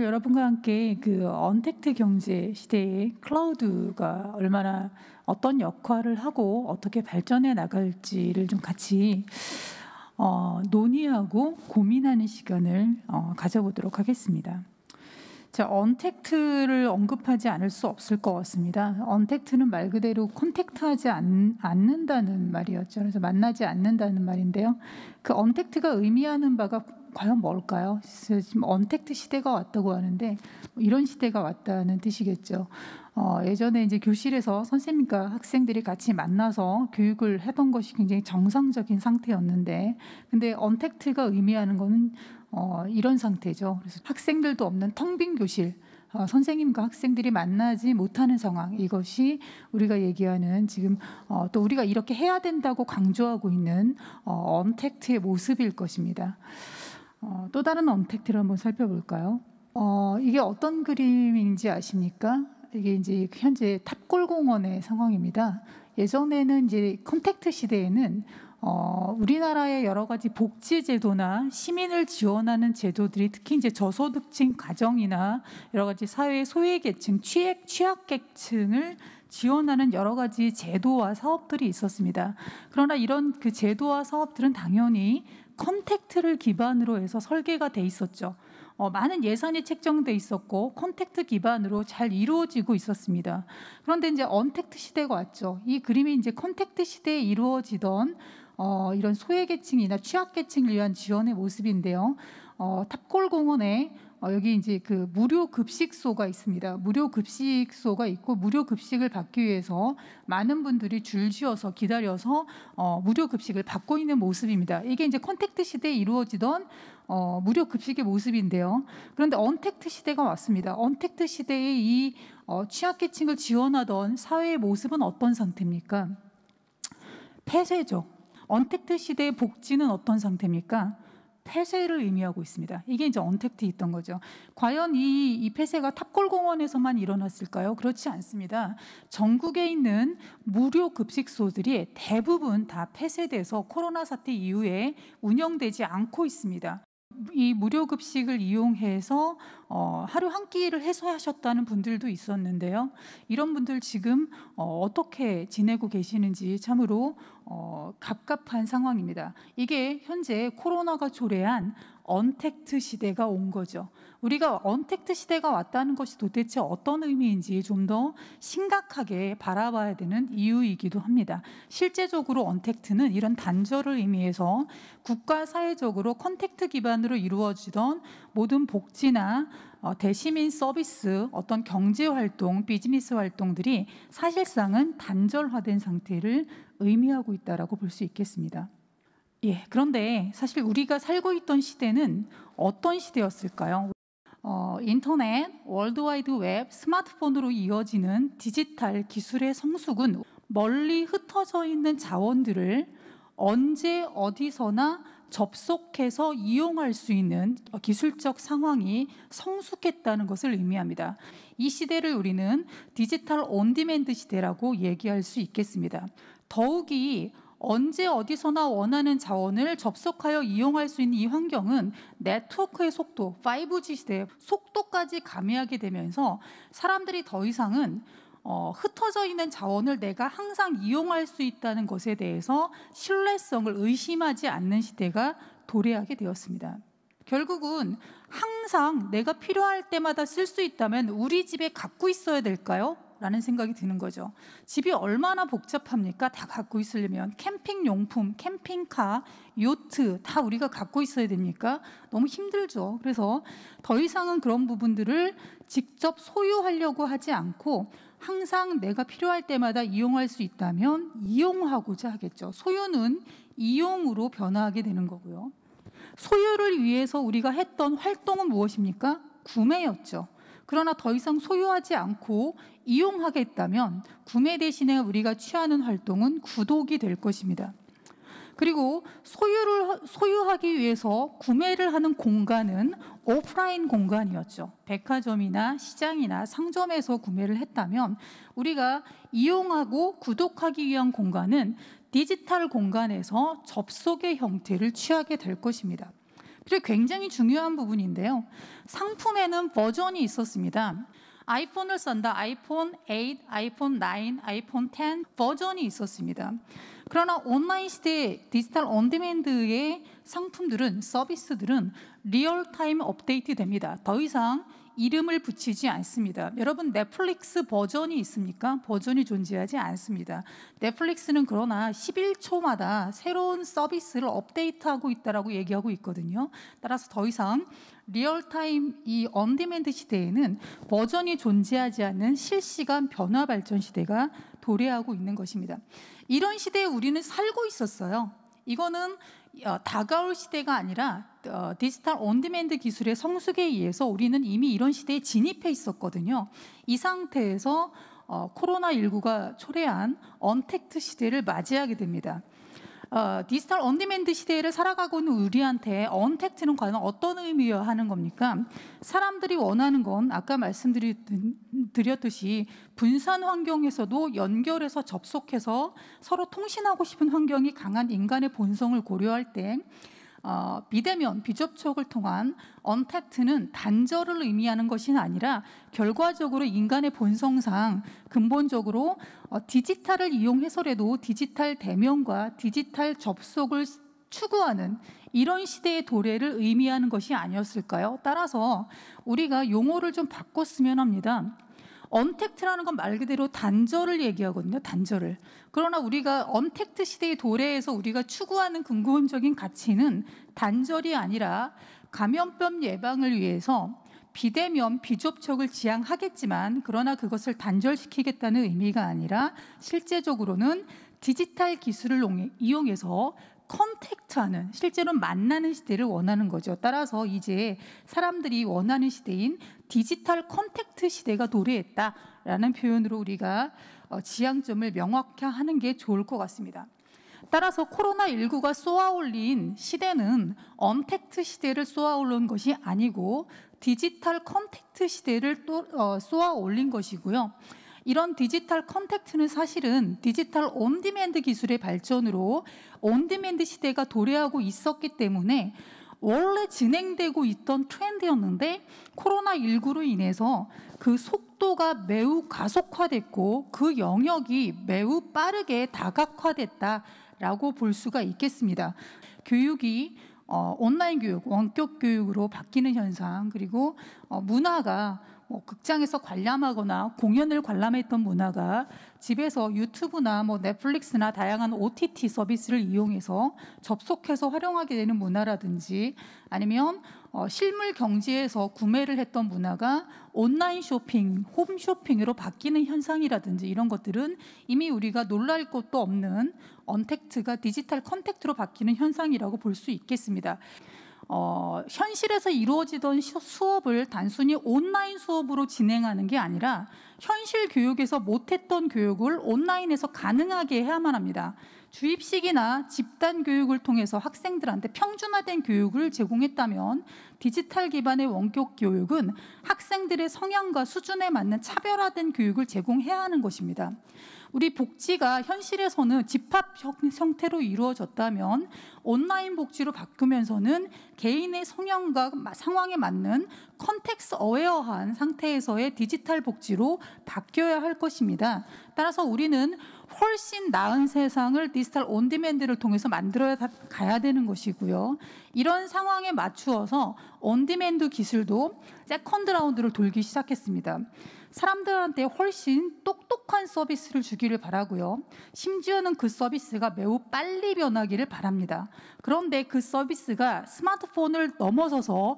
여러분과 함께 그 언택트 경제 시대의 클라우드가 얼마나 어떤 역할을 하고 어떻게 발전해 나갈지를 좀 같이 논의하고 고민하는 시간을 가져보도록 하겠습니다. 자, 언택트를 언급하지 않을 수 없을 것 같습니다. 언택트는 말 그대로 컨택트하지 않는다는 말이었죠. 그래서 만나지 않는다는 말인데요. 그 언택트가 의미하는 바가 과연 뭘까요? 지금 언택트 시대가 왔다고 하는데 이런 시대가 왔다는 뜻이겠죠. 예전에 이제 교실에서 선생님과 학생들이 같이 만나서 교육을 하던 것이 굉장히 정상적인 상태였는데, 근데 언택트가 의미하는 거는 이런 상태죠. 그래서 학생들도 없는 텅 빈 교실, 선생님과 학생들이 만나지 못하는 상황, 이것이 우리가 얘기하는 지금 또 우리가 이렇게 해야 된다고 강조하고 있는 언택트의 모습일 것입니다. 또 다른 언택트를 한번 살펴볼까요? 이게 어떤 그림인지 아십니까? 이게 이제 현재 탑골공원의 상황입니다. 예전에는 이제 컨택트 시대에는 우리나라의 여러 가지 복지 제도나 시민을 지원하는 제도들이 특히 이제 저소득층 가정이나 여러 가지 사회 소외계층, 취약계층을 지원하는 여러 가지 제도와 사업들이 있었습니다. 그러나 이런 그 제도와 사업들은 당연히 컨택트를 기반으로 해서 설계가 돼 있었죠. 많은 예산이 책정돼 있었고 컨택트 기반으로 잘 이루어지고 있었습니다. 그런데 이제 언택트 시대가 왔죠. 이 그림이 이제 컨택트 시대에 이루어지던 이런 소외계층이나 취약계층을 위한 지원의 모습인데요. 탑골공원에 여기 이제 그 무료 급식소가 있습니다. 무료 급식소가 있고 무료 급식을 받기 위해서 많은 분들이 줄지어서 기다려서 무료 급식을 받고 있는 모습입니다. 이게 이제 컨택트 시대에 이루어지던 무료 급식의 모습인데요. 그런데 언택트 시대가 왔습니다. 언택트 시대에 이 취약계층을 지원하던 사회의 모습은 어떤 상태입니까? 폐쇄죠. 언택트 시대의 복지는 어떤 상태입니까? 폐쇄를 의미하고 있습니다. 이게 이제 언택트에 있던 거죠. 과연 이 폐쇄가 탑골공원에서만 일어났을까요? 그렇지 않습니다. 전국에 있는 무료 급식소들이 대부분 다 폐쇄돼서 코로나 사태 이후에 운영되지 않고 있습니다. 이 무료 급식을 이용해서 하루 한 끼를 해소하셨다는 분들도 있었는데요. 이런 분들 지금 어떻게 지내고 계시는지 참으로 갑갑한 상황입니다. 이게 현재 코로나가 초래한 언택트 시대가 온 거죠. 우리가 언택트 시대가 왔다는 것이 도대체 어떤 의미인지 좀 더 심각하게 바라봐야 되는 이유이기도 합니다. 실제적으로 언택트는 이런 단절을 의미해서 국가 사회적으로 컨택트 기반으로 이루어지던 모든 복지나 대시민 서비스, 어떤 경제활동, 비즈니스 활동들이 사실상은 단절화된 상태를 의미하고 있다고 볼 수 있겠습니다. 예, 그런데 사실 우리가 살고 있던 시대는 어떤 시대였을까요? 인터넷, 월드와이드 웹, 스마트폰으로 이어지는 디지털 기술의 성숙은 멀리 흩어져 있는 자원들을 언제 어디서나 접속해서 이용할 수 있는 기술적 상황이 성숙했다는 것을 의미합니다. 이 시대를 우리는 디지털 온디맨드 시대라고 얘기할 수 있겠습니다. 더욱이 언제 어디서나 원하는 자원을 접속하여 이용할 수 있는 이 환경은 네트워크의 속도, 5G 시대의 속도까지 가미하게 되면서 사람들이 더 이상은 흩어져 있는 자원을 내가 항상 이용할 수 있다는 것에 대해서 신뢰성을 의심하지 않는 시대가 도래하게 되었습니다. 결국은 항상 내가 필요할 때마다 쓸 수 있다면 우리 집에 갖고 있어야 될까요? 라는 생각이 드는 거죠. 집이 얼마나 복잡합니까? 다 갖고 있으려면 캠핑용품, 캠핑카, 요트 다 우리가 갖고 있어야 됩니까? 너무 힘들죠. 그래서 더 이상은 그런 부분들을 직접 소유하려고 하지 않고 항상 내가 필요할 때마다 이용할 수 있다면 이용하고자 하겠죠. 소유는 이용으로 변화하게 되는 거고요. 소유를 위해서 우리가 했던 활동은 무엇입니까? 구매였죠. 그러나 더 이상 소유하지 않고 이용하겠다면 구매 대신에 우리가 취하는 활동은 구독이 될 것입니다. 그리고 소유하기 위해서 구매를 하는 공간은 오프라인 공간이었죠. 백화점이나 시장이나 상점에서 구매를 했다면 우리가 이용하고 구독하기 위한 공간은 디지털 공간에서 접속의 형태를 취하게 될 것입니다. 그리고 굉장히 중요한 부분인데요. 상품에는 버전이 있었습니다. 아이폰을 쓴다. 아이폰 8, 아이폰 9, 아이폰 10 버전이 있었습니다. 그러나 온라인 시대의 디지털 온디맨드의 상품들은, 서비스들은 리얼타임 업데이트 됩니다. 더 이상 이름을 붙이지 않습니다. 여러분, 넷플릭스 버전이 있습니까? 버전이 존재하지 않습니다. 넷플릭스는 그러나 11초마다 새로운 서비스를 업데이트하고 있다라고 얘기하고 있거든요. 따라서 더 이상 리얼타임 이 온디맨드 시대에는 버전이 존재하지 않는 실시간 변화 발전 시대가 도래하고 있는 것입니다. 이런 시대에 우리는 살고 있었어요. 이거는 다가올 시대가 아니라 디지털 온디맨드 기술의 성숙에 의해서 우리는 이미 이런 시대에 진입해 있었거든요. 이 상태에서 코로나19가 초래한 언택트 시대를 맞이하게 됩니다. 디지털 온디맨드 시대를 살아가고 있는 우리한테 언택트는 과연 어떤 의미여야 하는 겁니까? 사람들이 원하는 건 아까 말씀드렸듯이 분산 환경에서도 연결해서 접속해서 서로 통신하고 싶은 환경이 강한 인간의 본성을 고려할 때 비대면, 비접촉을 통한 언택트는 단절을 의미하는 것이 아니라 결과적으로 인간의 본성상 근본적으로 디지털을 이용해서라도 디지털 대면과 디지털 접속을 추구하는 이런 시대의 도래를 의미하는 것이 아니었을까요? 따라서 우리가 용어를 좀 바꿨으면 합니다. 언택트라는 건 말 그대로 단절을 얘기하거든요. 단절을. 그러나 우리가 언택트 시대의 도래에서 우리가 추구하는 근본적인 가치는 단절이 아니라 감염병 예방을 위해서 비대면, 비접촉을 지향하겠지만 그러나 그것을 단절시키겠다는 의미가 아니라 실제적으로는 디지털 기술을 이용해서 컨택트하는, 실제로 만나는 시대를 원하는 거죠. 따라서 이제 사람들이 원하는 시대인 디지털 컨택트 시대가 도래했다라는 표현으로 우리가 지향점을 명확하게 게 좋을 것 같습니다. 따라서 코로나19가 쏘아올린 시대는 언택트 시대를 쏘아올린 것이 아니고 디지털 컨택트 시대를 또 쏘아올린 것이고요. 이런 디지털 컨택트는 사실은 디지털 온디맨드 기술의 발전으로 온디맨드 시대가 도래하고 있었기 때문에 원래 진행되고 있던 트렌드였는데 코로나19로 인해서 그 속도가 매우 가속화됐고 그 영역이 매우 빠르게 다각화됐다라고 볼 수가 있겠습니다. 교육이 온라인 교육, 원격 교육으로 바뀌는 현상, 그리고 문화가 극장에서 관람하거나 공연을 관람했던 문화가 집에서 유튜브나 넷플릭스나 다양한 OTT 서비스를 이용해서 접속해서 활용하게 되는 문화라든지 아니면 실물 경제에서 구매를 했던 문화가 온라인 쇼핑, 홈쇼핑으로 바뀌는 현상이라든지 이런 것들은 이미 우리가 놀랄 것도 없는 언택트가 디지털 컨택트로 바뀌는 현상이라고 볼 수 있겠습니다. 현실에서 이루어지던 수업을 단순히 온라인 수업으로 진행하는 게 아니라 현실 교육에서 못했던 교육을 온라인에서 가능하게 해야만 합니다. 주입식이나 집단 교육을 통해서 학생들한테 평준화된 교육을 제공했다면 디지털 기반의 원격 교육은 학생들의 성향과 수준에 맞는 차별화된 교육을 제공해야 하는 것입니다. 우리 복지가 현실에서는 집합 형태로 이루어졌다면 온라인 복지로 바꾸면서는 개인의 성향과 상황에 맞는 컨텍스트 어웨어한 상태에서의 디지털 복지로 바뀌어야 할 것입니다. 따라서 우리는 훨씬 나은 세상을 디지털 온디맨드를 통해서 만들어야 가야 되는 것이고요. 이런 상황에 맞추어서 온디맨드 기술도 세컨드 라운드를 돌기 시작했습니다. 사람들한테 훨씬 똑똑한 서비스를 주기를 바라고요. 심지어는 그 서비스가 매우 빨리 변하기를 바랍니다. 그런데 그 서비스가 스마트폰을 넘어서서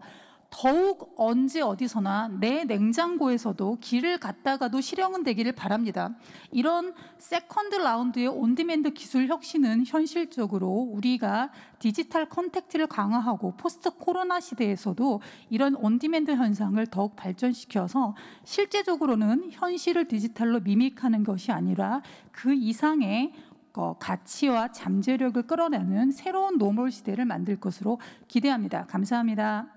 더욱 언제 어디서나 내 냉장고에서도 길을 갔다가도 실행은 되기를 바랍니다. 이런 세컨드 라운드의 온디맨드 기술 혁신은 현실적으로 우리가 디지털 컨택트를 강화하고 포스트 코로나 시대에서도 이런 온디맨드 현상을 더욱 발전시켜서 실제적으로는 현실을 디지털로 미믹하는 것이 아니라 그 이상의 가치와 잠재력을 끌어내는 새로운 노멀 시대를 만들 것으로 기대합니다. 감사합니다.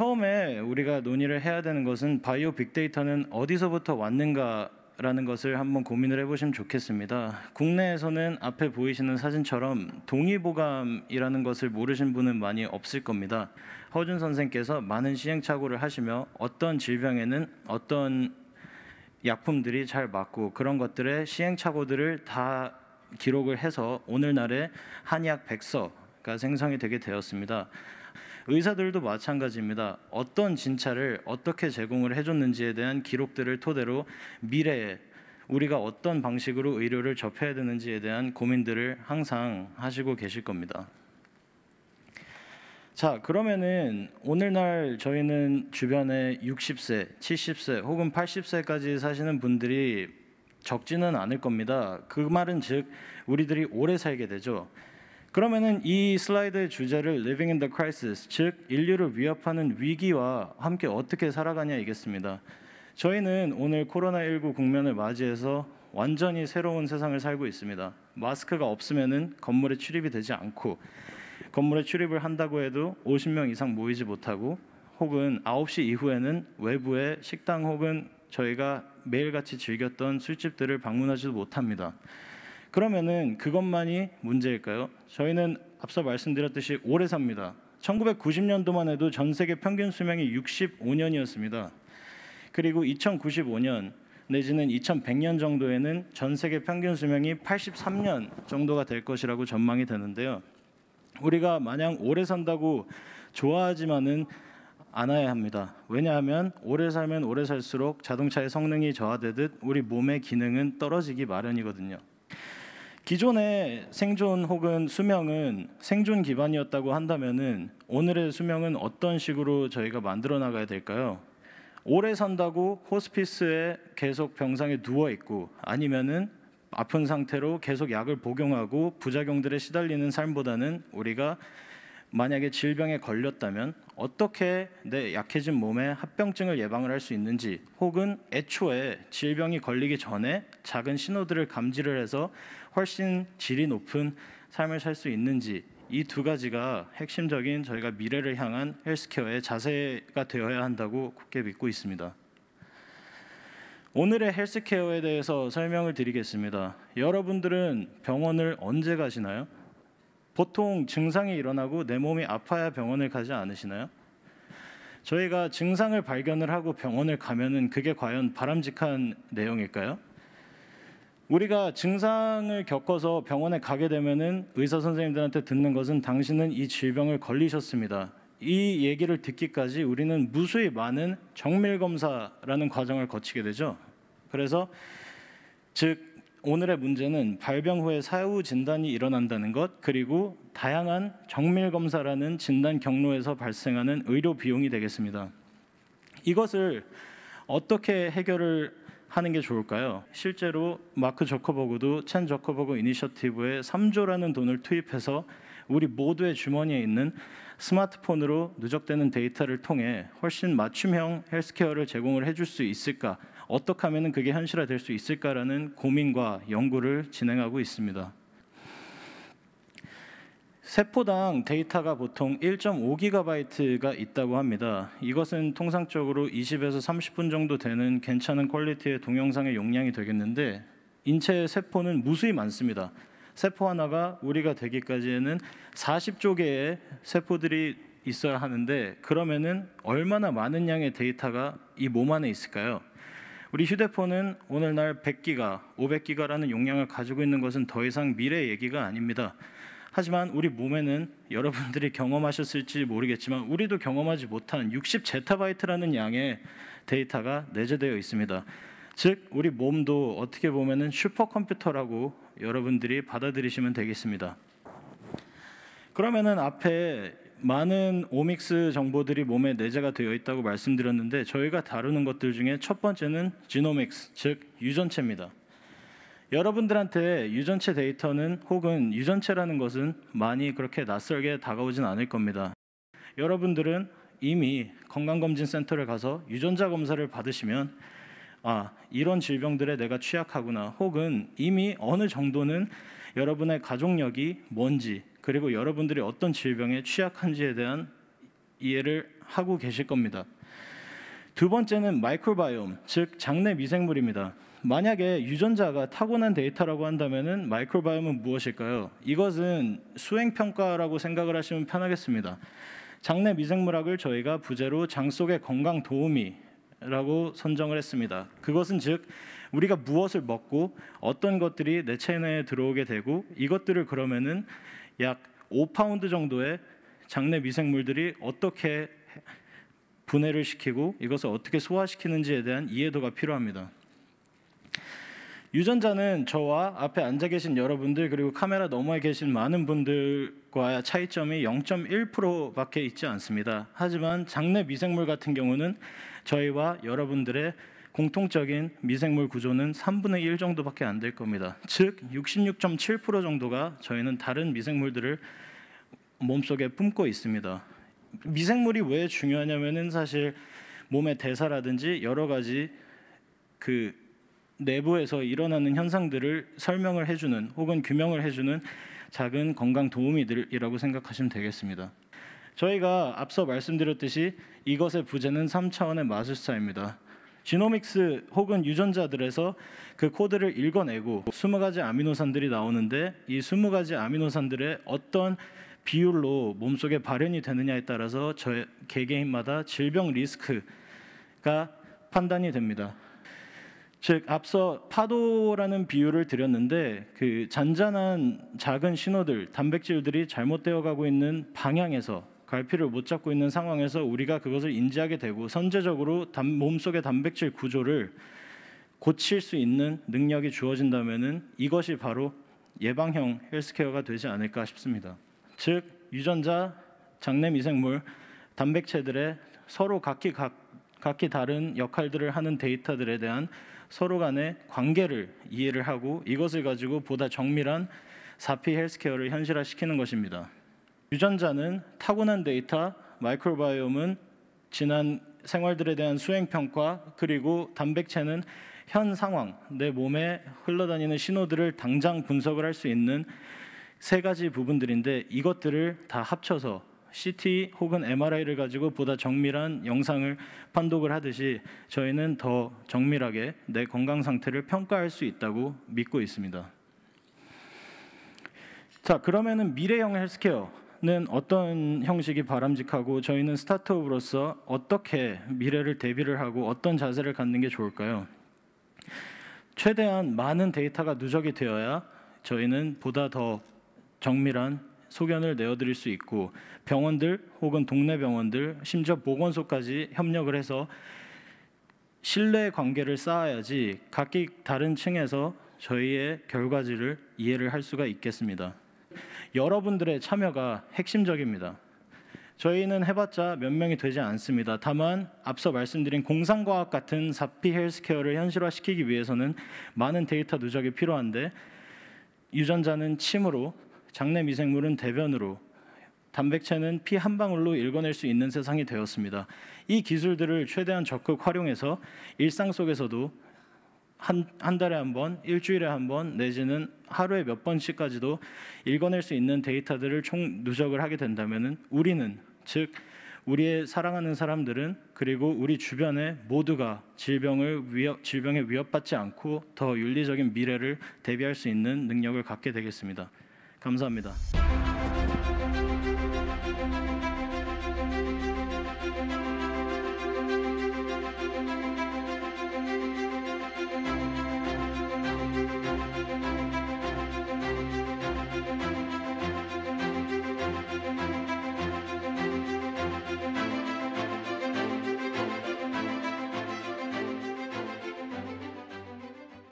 처음에 우리가 논의를 해야 되는 것은 바이오 빅데이터는 어디서부터 왔는가라는 것을 한번 고민을 해보시면 좋겠습니다. 국내에서는 앞에 보이시는 사진처럼 동의보감이라는 것을 모르신 분은 많이 없을 겁니다. 허준 선생께서 많은 시행착오를 하시며 어떤 질병에는 어떤 약품들이 잘 맞고 그런 것들의 시행착오들을 다 기록을 해서 오늘날의 한의학 백서가 생성이 되게 되었습니다. 의사들도 마찬가지입니다. 어떤 진찰을 어떻게 제공을 해줬는지에 대한 기록들을 토대로 미래에 우리가 어떤 방식으로 의료를 접해야 되는지에 대한 고민들을 항상 하시고 계실 겁니다. 자, 그러면은 오늘날 저희는 주변에 60세, 70세 혹은 80세까지 사시는 분들이 적지는 않을 겁니다. 그 말은 즉 우리들이 오래 살게 되죠. 그러면은 이 슬라이드의 주제를 Living in the Crisis, 즉 인류를 위협하는 위기와 함께 어떻게 살아가냐이겠습니다. 저희는 오늘 코로나19 국면을 맞이해서 완전히 새로운 세상을 살고 있습니다. 마스크가 없으면은 건물에 출입이 되지 않고 건물에 출입을 한다고 해도 50명 이상 모이지 못하고 혹은 9시 이후에는 외부의 식당 혹은 저희가 매일같이 즐겼던 술집들을 방문하지도 못합니다. 그러면은 그것만이 문제일까요? 저희는 앞서 말씀드렸듯이 오래 삽니다. 1990년도만 해도 전 세계 평균 수명이 65년이었습니다. 그리고 2095년 내지는 2100년 정도에는 전 세계 평균 수명이 83년 정도가 될 것이라고 전망이 되는데요. 우리가 마냥 오래 산다고 좋아하지만은 않아야 합니다. 왜냐하면 오래 살면 오래 살수록 자동차의 성능이 저하되듯 우리 몸의 기능은 떨어지기 마련이거든요. 기존의 생존 혹은 수명은 생존 기반이었다고 한다면은 오늘의 수명은 어떤 식으로 저희가 만들어 나가야 될까요? 오래 산다고 호스피스에 계속 병상에 누워 있고 아니면은 아픈 상태로 계속 약을 복용하고 부작용들에 시달리는 삶보다는 우리가 만약에 질병에 걸렸다면 어떻게 내 약해진 몸에 합병증을 예방을 할 수 있는지 혹은 애초에 질병이 걸리기 전에 작은 신호들을 감지를 해서 훨씬 질이 높은 삶을 살 수 있는지 이 두 가지가 핵심적인 저희가 미래를 향한 헬스케어의 자세가 되어야 한다고 굳게 믿고 있습니다. 오늘의 헬스케어에 대해서 설명을 드리겠습니다. 여러분들은 병원을 언제 가시나요? 보통 증상이 일어나고 내 몸이 아파야 병원을 가지 않으시나요? 저희가 증상을 발견을 하고 병원을 가면은 그게 과연 바람직한 내용일까요? 우리가 증상을 겪어서 병원에 가게 되면은 의사 선생님들한테 듣는 것은 당신은 이 질병을 걸리셨습니다. 이 얘기를 듣기까지 우리는 무수히 많은 정밀 검사라는 과정을 거치게 되죠. 그래서 즉 오늘의 문제는 발병 후에 사후 진단이 일어난다는 것, 그리고 다양한 정밀 검사라는 진단 경로에서 발생하는 의료 비용이 되겠습니다. 이것을 어떻게 해결을 하는 게 좋을까요? 실제로 마크 저커버그도 첸 저커버그 이니셔티브에 3조라는 돈을 투입해서 우리 모두의 주머니에 있는 스마트폰으로 누적되는 데이터를 통해 훨씬 맞춤형 헬스케어를 제공을 해줄 수 있을까? 어떻게 하면 그게 현실화될 수 있을까라는 고민과 연구를 진행하고 있습니다. 세포당 데이터가 보통 1.5GB가 있다고 합니다. 이것은 통상적으로 20에서 30분 정도 되는 괜찮은 퀄리티의 동영상의 용량이 되겠는데 인체의 세포는 무수히 많습니다. 세포 하나가 우리가 되기까지에는 40조 개의 세포들이 있어야 하는데 그러면은 얼마나 많은 양의 데이터가 이 몸 안에 있을까요? 우리 휴대폰은 오늘날 100기가, 500기가라는 용량을 가지고 있는 것은 더 이상 미래 얘기가 아닙니다. 하지만 우리 몸에는 여러분들이 경험하셨을지 모르겠지만 우리도 경험하지 못한 60제타바이트라는 양의 데이터가 내재되어 있습니다. 즉 우리 몸도 어떻게 보면은 슈퍼컴퓨터라고 여러분들이 받아들이시면 되겠습니다. 그러면은 앞에 많은 오믹스 정보들이 몸에 내재가 되어 있다고 말씀드렸는데 저희가 다루는 것들 중에 첫 번째는 지노믹스, 즉 유전체입니다. 여러분들한테 유전체 데이터는 혹은 유전체라는 것은 많이 그렇게 낯설게 다가오진 않을 겁니다. 여러분들은 이미 건강검진센터를 가서 유전자 검사를 받으시면 이런 질병들에 내가 취약하구나 혹은 이미 어느 정도는 여러분의 가족력이 뭔지 그리고 여러분들이 어떤 질병에 취약한지에 대한 이해를 하고 계실 겁니다. 두 번째는 마이크로바이옴, 즉 장내 미생물입니다. 만약에 유전자가 타고난 데이터라고 한다면은 마이크로바이옴은 무엇일까요? 이것은 수행 평가라고 생각을 하시면 편하겠습니다. 장내 미생물학을 저희가 부제로 장 속의 건강 도우미라고 선정을 했습니다. 그것은 즉 우리가 무엇을 먹고 어떤 것들이 내 체내에 들어오게 되고 이것들을 그러면은 약 5파운드 정도의 장내 미생물들이 어떻게 분해를 시키고 이것을 어떻게 소화시키는지에 대한 이해도가 필요합니다. 유전자는 저와 앞에 앉아 계신 여러분들 그리고 카메라 너머에 계신 많은 분들과의 차이점이 0.1%밖에 있지 않습니다. 하지만 장내 미생물 같은 경우는 저희와 여러분들의 공통적인 미생물 구조는 3분의 1 정도밖에 안 될 겁니다. 즉 66.7% 정도가 저희는 다른 미생물들을 몸속에 품고 있습니다. 미생물이 왜 중요하냐면은 사실 몸의 대사라든지 여러 가지 그 내부에서 일어나는 현상들을 설명을 해주는 혹은 규명을 해주는 작은 건강 도우미들이라고 생각하시면 되겠습니다. 저희가 앞서 말씀드렸듯이 이것의 부제는 3차원의 마술사입니다. 지노믹스 혹은 유전자들에서 그 코드를 읽어내고 20가지 아미노산들이 나오는데 이 20가지 아미노산들의 어떤 비율로 몸속에 발현이 되느냐에 따라서 저의 개개인마다 질병 리스크가 판단이 됩니다. 즉 앞서 파도라는 비유를 드렸는데 그 잔잔한 작은 신호들, 단백질들이 잘못되어 가고 있는 방향에서 갈피를 못 잡고 있는 상황에서 우리가 그것을 인지하게 되고 선제적으로 몸속의 단백질 구조를 고칠 수 있는 능력이 주어진다면은 이것이 바로 예방형 헬스케어가 되지 않을까 싶습니다. 즉 유전자, 장내 미생물, 단백체들의 서로 각기 다른 역할들을 하는 데이터들에 대한 서로 간의 관계를 이해를 하고 이것을 가지고 보다 정밀한 4P 헬스케어를 현실화시키는 것입니다. 유전자는 타고난 데이터, 마이크로바이옴은 지난 생활들에 대한 수행평가, 그리고 단백체는 현 상황, 내 몸에 흘러다니는 신호들을 당장 분석을 할 수 있는 세 가지 부분들인데 이것들을 다 합쳐서 CT 혹은 MRI를 가지고 보다 정밀한 영상을 판독을 하듯이 저희는 더 정밀하게 내 건강 상태를 평가할 수 있다고 믿고 있습니다. 자, 그러면은 미래형 헬스케어는 어떤 형식이 바람직하고 저희는 스타트업으로서 어떻게 미래를 대비를 하고 어떤 자세를 갖는 게 좋을까요? 최대한 많은 데이터가 누적이 되어야 저희는 보다 더 정밀한 소견을 내어드릴 수 있고 병원들 혹은 동네 병원들 심지어 보건소까지 협력을 해서 신뢰 관계를 쌓아야지 각기 다른 층에서 저희의 결과지를 이해를 할 수가 있겠습니다. 여러분들의 참여가 핵심적입니다. 저희는 해봤자 몇 명이 되지 않습니다. 다만 앞서 말씀드린 공상과학 같은 4P 헬스케어를 현실화시키기 위해서는 많은 데이터 누적이 필요한데 유전자는 침으로, 장내 미생물은 대변으로, 단백체는 피 한 방울로 읽어낼 수 있는 세상이 되었습니다. 이 기술들을 최대한 적극 활용해서 일상 속에서도 한 달에 한 번, 일주일에 한 번, 내지는 하루에 몇 번씩까지도 읽어낼 수 있는 데이터들을 총 누적을 하게 된다면은 우리는, 즉 우리의 사랑하는 사람들은 그리고 우리 주변의 모두가 질병에 위협받지 않고 더 윤리적인 미래를 대비할 수 있는 능력을 갖게 되겠습니다. 감사합니다.